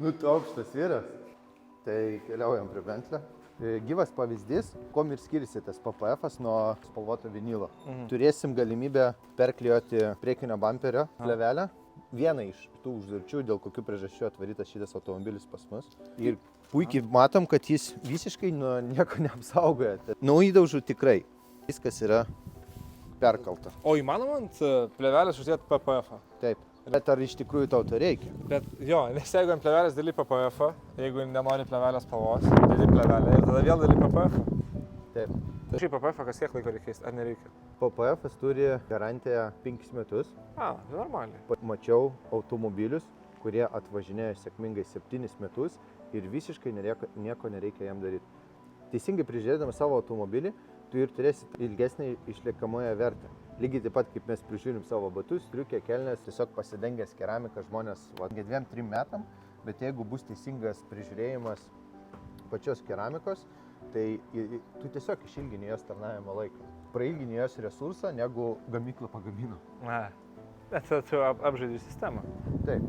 Nu, tu aukštas vyras. Tai keliaujam prie Bentley. Gyvas pavyzdys, kuom ir skiriasi tas PPF nuo spalvoto vinilo. Turėsim galimybę perklijuoti priekinio bamperio plėvelę. Viena iš tų užduočių, dėl kokių priežasčių atvarytas šitas automobilis pas mus. Ir puikiai matom, kad jis visiškai nuo nieko neapsaugoja. Nuo įdaužų tikrai. Viskas yra perkalta. O įmanoma ant plėvelės uždėti PPF? Taip. Bet ar iš tikrųjų tau to reikia? Bet jo, nes jeigu ant plėvelės dėli PPF, jeigu nenori plėvelės spalvos, dėli plėvelę ir tada vėl dėli PPF. Taip. Šiaip PPF kas kiek laiko reikės, ar nereikia? PPF turi garantiją 5 metus. Normaliai. Mačiau automobilius, kurie atvažinėjo sėkmingai 7 metus ir visiškai nieko nereikia jam daryti. Teisingai prižiūrėdamas savo automobilį, tu ir turėsi ilgesnį išliekamąją vertę. Lygiai taip pat, kaip mes prižiūrim savo batus, striukė, kelnes, tiesiog pasidengęs keramiką žmonės 2-3 metam, bet jeigu bus teisingas prižiūrėjimas pačios keramikos, tai tu tiesiog išilgini jos tarnavimo laiką. Prailgini jos resursą, negu gamykla pagamino. Bet tu apžaidži sistemą. Taip.